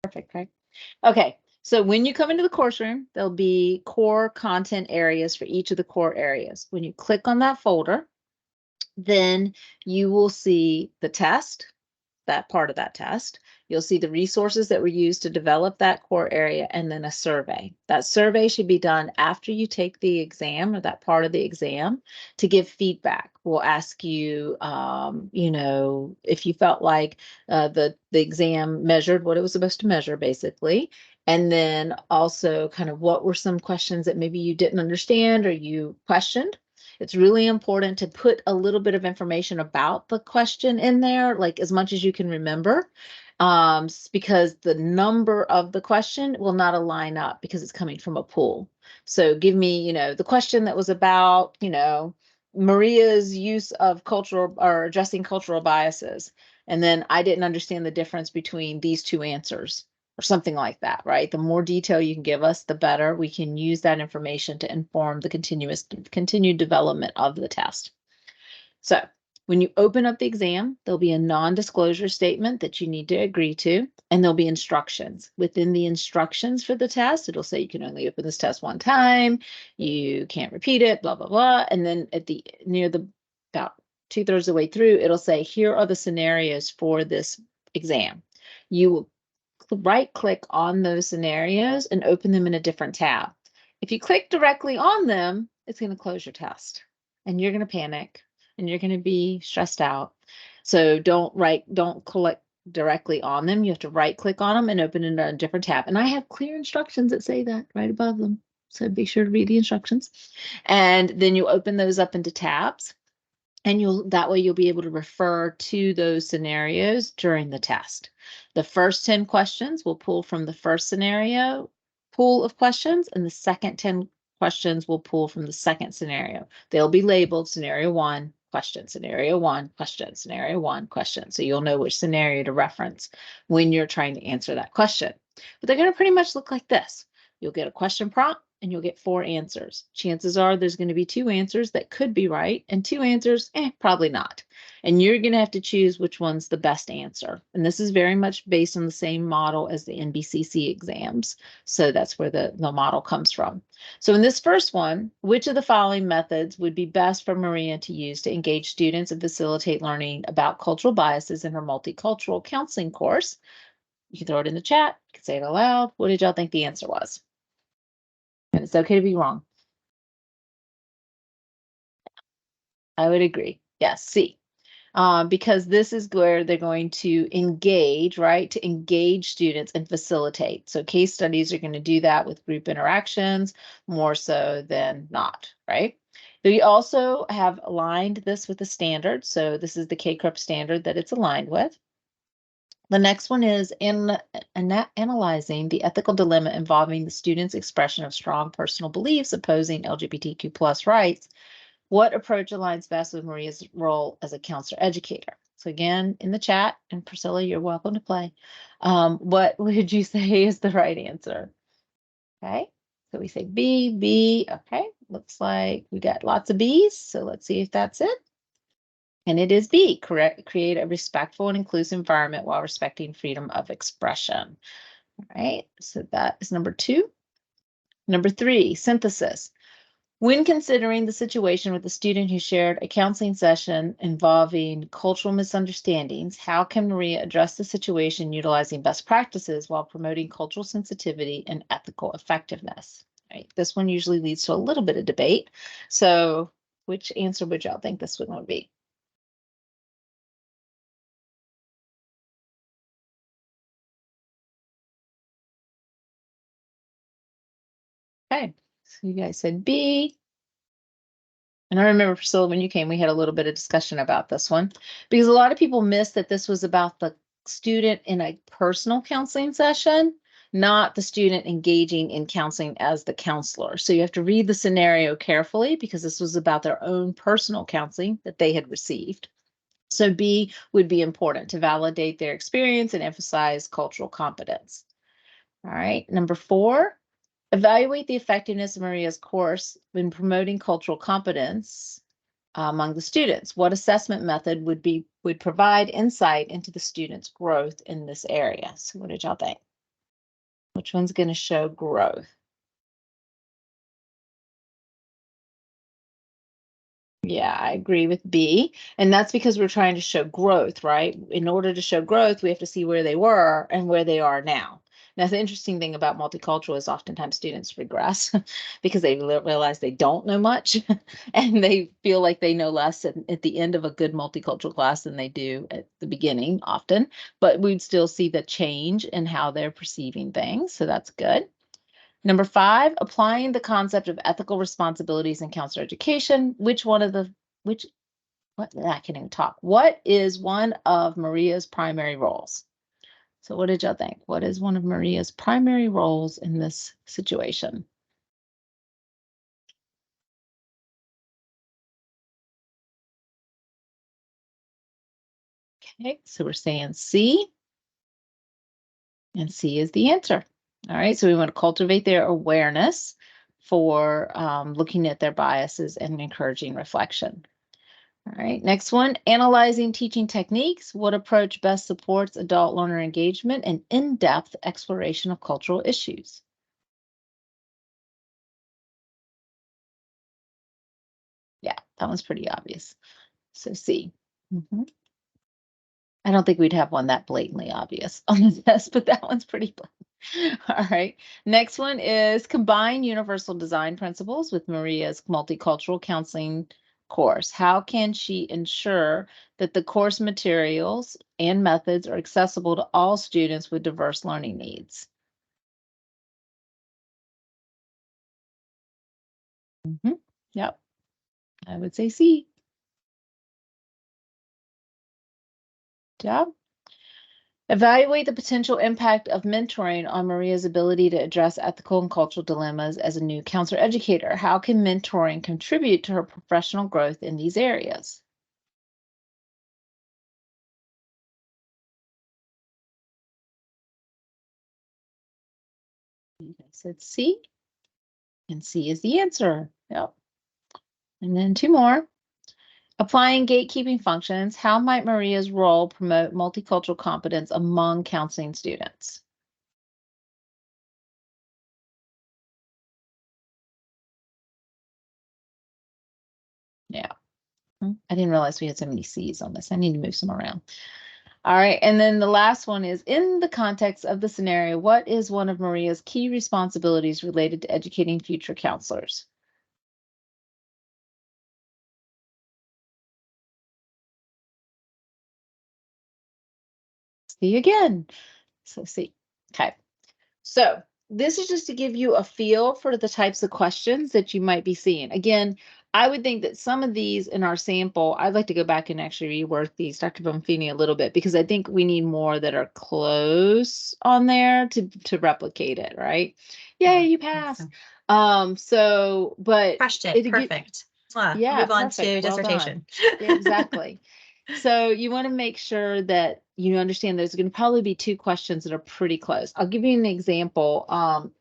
Perfect, right? Okay, so when you come into the course room, there'll be core content areas for each of the core areas. When you click on that folder, then you will see the test, that part of that test. You'll see the resources that were used to develop that core area, and then a survey. That survey should be done after you take the exam or that part of the exam to give feedback. We'll ask you, if you felt like the exam measured what it was supposed to measure, basically. And then also kind of what were some questions that maybe you didn't understand or you questioned. It's really important to put a little bit of information about the question in there, like as much as you can remember, because the number of the question will not align up because it's coming from a pool. So give me, the question that was about, Maria's use of cultural or addressing cultural biases. And then I didn't understand the difference between these two answers or something like that, right? The more detail you can give us, the better. We can use that information to inform the continued development of the test. So when you open up the exam, there'll be a non-disclosure statement that you need to agree to, and there'll be instructions. Within the instructions for the test, it'll say you can only open this test one time, you can't repeat it, blah, blah, blah. And then about 2/3 of the way through, it'll say, here are the scenarios for this exam. You will right click on those scenarios and open them in a different tab. If you click directly on them, it's going to close your test and you're going to panic and you're going to be stressed out. So don't click directly on them. You have to right click on them and open it in a different tab. And I have clear instructions that say that right above them. So be sure to read the instructions. And then you open those up into tabs. And that way you'll be able to refer to those scenarios during the test. The first 10 questions will pull from the first scenario pool of questions, and the second 10 questions will pull from the second scenario. They'll be labeled scenario 1, question, scenario 1, question, scenario 1, question. So you'll know which scenario to reference when you're trying to answer that question. But they're going to pretty much look like this. You'll get a question prompt and you'll get 4 answers. Chances are there's going to be 2 answers that could be right and 2 answers, probably not. And you're going to have to choose which one's the best answer. And this is very much based on the same model as the NBCC exams. So that's where the model comes from. So in this first one, which of the following methods would be best for Maria to use to engage students and facilitate learning about cultural biases in her multicultural counseling course? You can throw it in the chat. You can say it aloud. What did y'all think the answer was? And it's okay to be wrong. I would agree. Yes, C. Because this is where they're going to engage, right? To engage students and facilitate. So case studies are going to do that with group interactions more so than not, right? We also have aligned this with the standard. So this is the CACREP standard that it's aligned with. The next one is analyzing the ethical dilemma involving the student's expression of strong personal beliefs opposing LGBTQ+ rights. What approach aligns best with Maria's role as a counselor educator? So again, in the chat, and Priscilla, you're welcome to play. What would you say is the right answer? Okay, so we say B, B. Okay, looks like we got lots of B's. So let's see if that's it. And it is B, correct. Create a respectful and inclusive environment while respecting freedom of expression. All right, so that is number 2. Number 3, synthesis. When considering the situation with a student who shared a counseling session involving cultural misunderstandings, how can Maria address the situation utilizing best practices while promoting cultural sensitivity and ethical effectiveness? Right. This one usually leads to a little bit of debate. So which answer would y'all think this one would be? Okay, so you guys said B. And I remember, Priscilla, when you came, we had a little bit of discussion about this one because a lot of people miss that this was about the student in a personal counseling session, not the student engaging in counseling as the counselor. So you have to read the scenario carefully because this was about their own personal counseling that they had received. So B would be important to validate their experience and emphasize cultural competence. All right, number 4. Evaluate the effectiveness of Maria's course in promoting cultural competence among the students. What assessment method would provide insight into the students' growth in this area? So what did y'all think? Which one's going to show growth? Yeah, I agree with B. And that's because we're trying to show growth, right? In order to show growth, we have to see where they were and where they are now. Now, the interesting thing about multicultural is oftentimes students regress because they realize they don't know much and they feel like they know less at the end of a good multicultural class than they do at the beginning often. But we'd still see the change in how they're perceiving things. So that's good. Number 5, applying the concept of ethical responsibilities in counselor education. Which one of the, which, what, I can't even talk. What is one of Maria's primary roles? So what did y'all think? What is one of Maria's primary roles in this situation? Okay, so we're saying C, and C is the answer. All right, so we want to cultivate their awareness for looking at their biases and encouraging reflection. All right, next one, analyzing teaching techniques. What approach best supports adult learner engagement and in-depth exploration of cultural issues? Yeah, that one's pretty obvious. So C. Mhm. I don't think we'd have one that blatantly obvious on the test, but that one's pretty blatant. All right. Next one is combine universal design principles with Maria's multicultural counseling course. How can she ensure that the course materials and methods are accessible to all students with diverse learning needs? Yep, I would say C. Job. Evaluate the potential impact of mentoring on Maria's ability to address ethical and cultural dilemmas as a new counselor educator. How can mentoring contribute to her professional growth in these areas? I said C, and C is the answer. Yep. And then 2 more. Applying gatekeeping functions. How might Maria's role promote multicultural competence among counseling students? Yeah. I didn't realize we had so many C's on this. I need to move some around. All right, and then the last one is, in the context of the scenario, what is one of Maria's key responsibilities related to educating future counselors? See again. So see. Okay. So this is just to give you a feel for the types of questions that you might be seeing. Again, I would think that some of these in our sample, I'd like to go back and actually rework these, Dr. Bonfini, a little bit, because I think we need more that are close on there to replicate it, right? Yay, you passed. But crushed it. Perfect. Yeah, move on perfect. to Well dissertation. Yeah, exactly. So you want to make sure that you understand there's going to probably be 2 questions that are pretty close. I'll give you an example.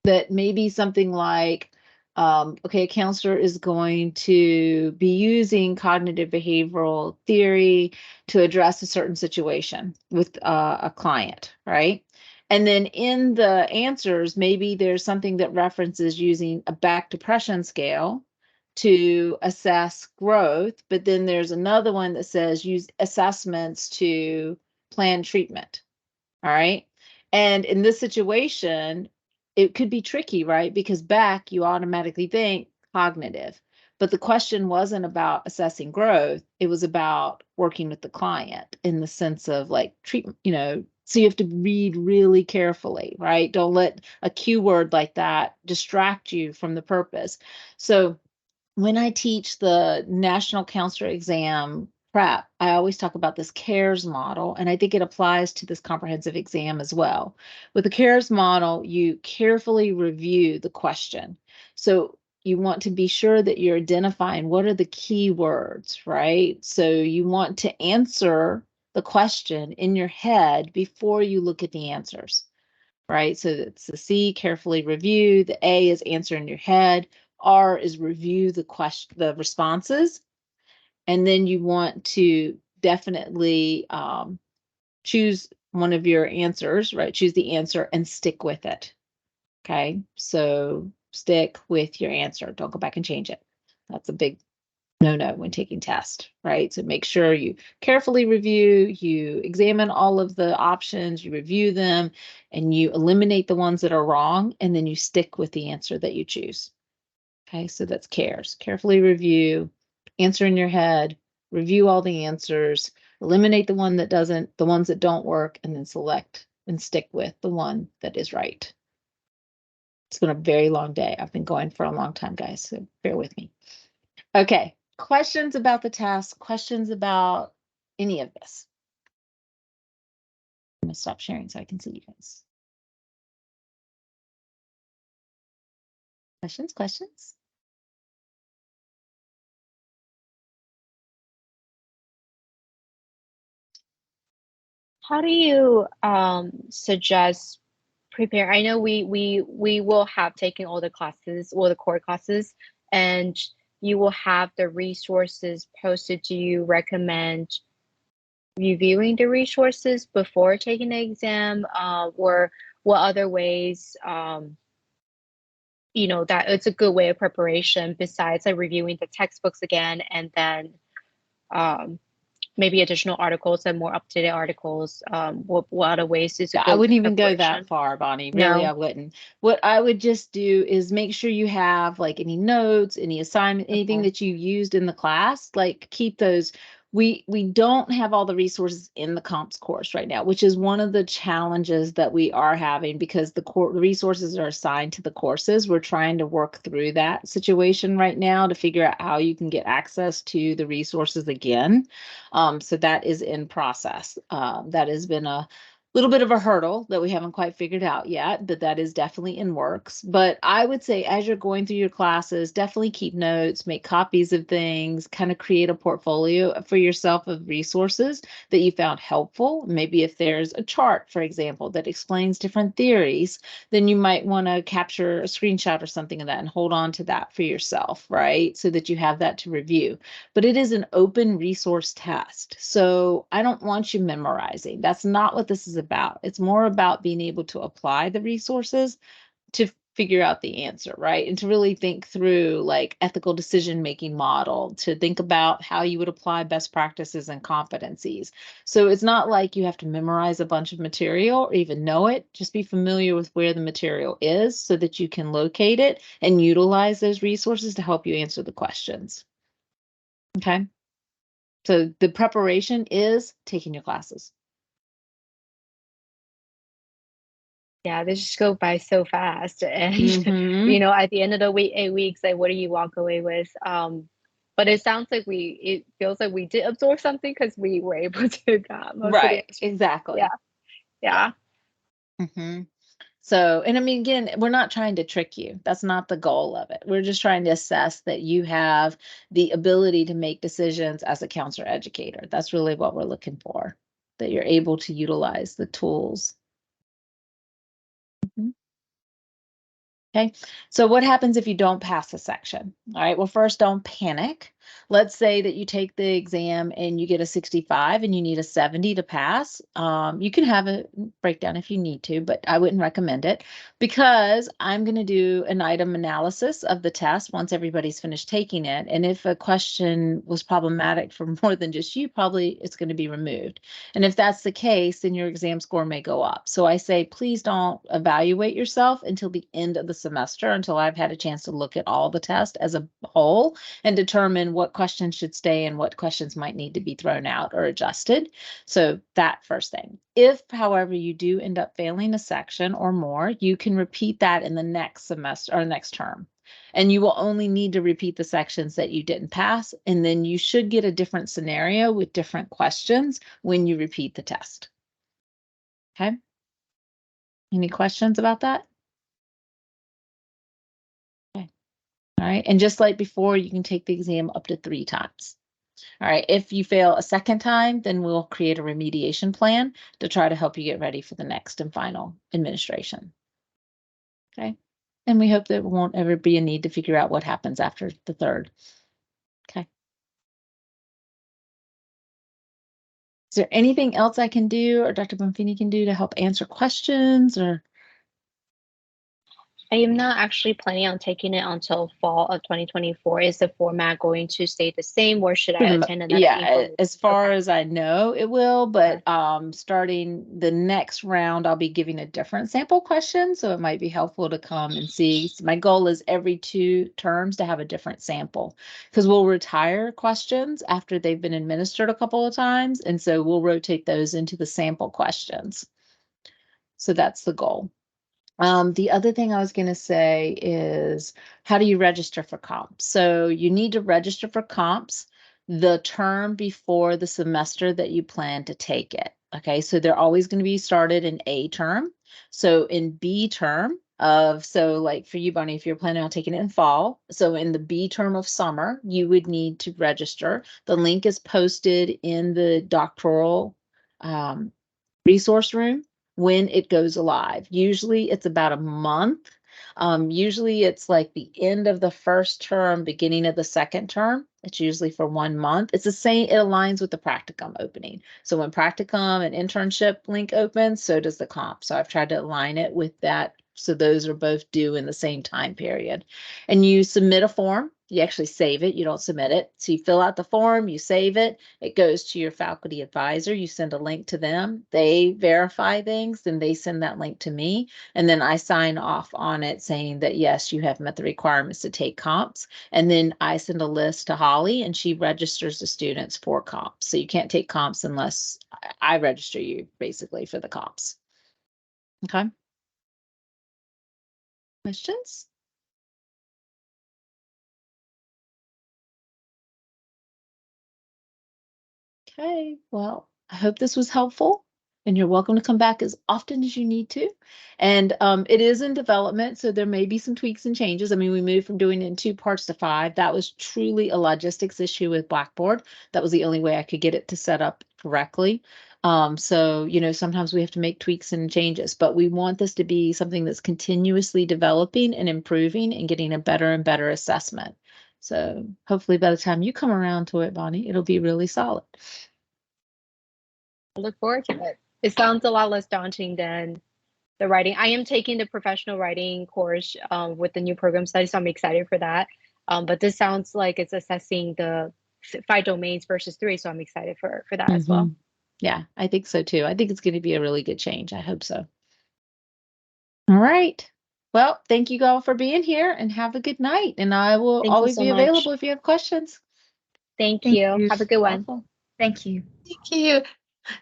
That may be something like, okay, a counselor is going to be using cognitive behavioral theory to address a certain situation with a client, right? And then in the answers, maybe there's something that references using a back depression scale to assess growth, but then there's another one that says use assessments to plan treatment. All right. And in this situation, it could be tricky, right? Because back, you automatically think cognitive. But the question wasn't about assessing growth. It was about working with the client in the sense of like treatment, so you have to read really carefully, right? Don't let a keyword like that distract you from the purpose. So when I teach the National Counselor Exam prep, I always talk about this CARES model, and I think it applies to this comprehensive exam as well. With the CARES model, you carefully review the question. So you want to be sure that you're identifying what are the key words, right? So you want to answer the question in your head before you look at the answers, right? So it's the C, carefully review. The A is answer in your head. R is review the responses. And then you want to definitely choose one of your answers, right? Choose the answer and stick with it. Okay. So stick with your answer. Don't go back and change it. That's a big no when taking tests, right? So make sure you carefully review, you examine all of the options, you review them, and you eliminate the ones that are wrong, and then you stick with the answer that you choose. Okay, so that's cares. Carefully review, answer in your head, review all the answers, eliminate the ones that don't work, and then select and stick with the one that is right. It's been a very long day. I've been going for a long time, guys, so bear with me. Okay, questions about the task, questions about any of this? I'm gonna stop sharing so I can see you guys. Questions? How do you suggest prepare? I know we will have taken all the classes, all the core classes, and you will have the resources posted. Do you recommend reviewing the resources before taking the exam, or what other ways, that it's a good way of preparation besides like reviewing the textbooks again and then um, maybe additional articles and more up-to-date articles. What other ways is a I good wouldn't even go that preparation? far, Bonnie. Really, I No. wouldn't. What I would just do is make sure you have like any notes, any assignment, anything Okay. that you used in the class, like keep those. We don't have all the resources in the comps course right now, which is one of the challenges that we are having because the resources are assigned to the courses. We're trying to work through that situation right now to figure out how you can get access to the resources again. So that is in process. That has been a little bit of a hurdle that we haven't quite figured out yet, but that is definitely in works. But I would say as you're going through your classes, definitely keep notes, make copies of things, kind of create a portfolio for yourself of resources that you found helpful. Maybe if there's a chart, for example, that explains different theories, then you might want to capture a screenshot or something of that and hold on to that for yourself, right? So that you have that to review. But it is an open resource test. So I don't want you memorizing. That's not what this is about. It's more about being able to apply the resources to figure out the answer, right? And to really think through like ethical decision making model, to think about how you would apply best practices and competencies. So it's not like you have to memorize a bunch of material or even know it. Just be familiar with where the material is so that you can locate it and utilize those resources to help you answer the questions. Okay. So the preparation is taking your classes. Yeah, they just go by so fast. And Mm-hmm. at the end of the week, 8 weeks, like what do you walk away with? But it sounds like it feels like we did absorb something because we were able to got most of the Right. answers. Yeah, Exactly. Yeah. yeah. Mm-hmm. So, and I mean, again, we're not trying to trick you. That's not the goal of it. We're just trying to assess that you have the ability to make decisions as a counselor educator. That's really what we're looking for, that you're able to utilize the tools. Mhm. Okay, so what happens if you don't pass a section? All right, well, first, don't panic. Let's say that you take the exam and you get a 65 and you need a 70 to pass. You can have a breakdown if you need to, but I wouldn't recommend it because I'm going to do an item analysis of the test once everybody's finished taking it. And if a question was problematic for more than just you, probably it's going to be removed. And if that's the case, then your exam score may go up. So I say, please don't evaluate yourself until the end of the semester, until I've had a chance to look at all the tests as a whole and determine what questions should stay and what questions might need to be thrown out or adjusted. So that first thing. If, however, you do end up failing a section or more, you can repeat that in the next semester or next term. And you will only need to repeat the sections that you didn't pass. And then you should get a different scenario with different questions when you repeat the test. Okay. Any questions about that? Okay. All right. And just like before, you can take the exam up to 3 times. All right. If you fail a second time, then we'll create a remediation plan to try to help you get ready for the next and final administration. Okay. And we hope there won't ever be a need to figure out what happens after the third. Okay. Is there anything else I can do or Dr. Bonfini can do to help answer questions or? I am not actually planning on taking it until fall of 2024. Is the format going to stay the same, or should I attend another Yeah, as far Okay. as I know, it will, but starting the next round, I'll be giving a different sample question, so it might be helpful to come and see. So my goal is every 2 terms to have a different sample, because we'll retire questions after they've been administered a couple of times, and so we'll rotate those into the sample questions. So that's the goal. The other thing I was going to say is, how do you register for comps? So you need to register for comps the term before the semester that you plan to take it. Okay, so they're always going to be started in A term. So in B term so like for you, Bonnie, if you're planning on taking it in fall, so in the B term of summer, you would need to register. The link is posted in the doctoral resource room when it goes live. Usually it's about a month. Usually it's like the end of the first term, beginning of the second term. It's usually for 1 month. It's the same, it aligns with the practicum opening. So when practicum and internship link opens, so does the comp. So I've tried to align it with that. So those are both due in the same time period. And you submit a form. You actually save it. You don't submit it. So you fill out the form, you save it. It goes to your faculty advisor. You send a link to them. They verify things, then they send that link to me. And then I sign off on it saying that, yes, you have met the requirements to take comps. And then I send a list to Holly and she registers the students for comps. So you can't take comps unless I register you basically for the comps. Okay. Questions? Okay, well, I hope this was helpful and you're welcome to come back as often as you need to. And it is in development, so there may be some tweaks and changes. I mean, we moved from doing it in 2 parts to 5. That was truly a logistics issue with Blackboard. That was the only way I could get it to set up correctly. So, sometimes we have to make tweaks and changes, but we want this to be something that's continuously developing and improving and getting a better and better assessment. So hopefully by the time you come around to it, Bonnie, it'll be really solid. I look forward to it. It sounds a lot less daunting than the writing. I am taking the professional writing course with the new program study, so I'm excited for that. But this sounds like it's assessing the 5 domains versus 3, so I'm excited for that as well. Yeah, I think so too. I think it's going to be a really good change. I hope so. All right. Well, thank you all for being here and have a good night. And I will Thank you always so be much. available if you have questions. Thank Thank you. you. Have a good one. Awesome. Thank you. Thank you.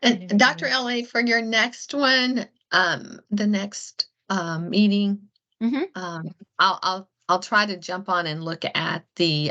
And Dr. LA, for your next one, the next meeting, Mhm. I'll try to jump on and look at the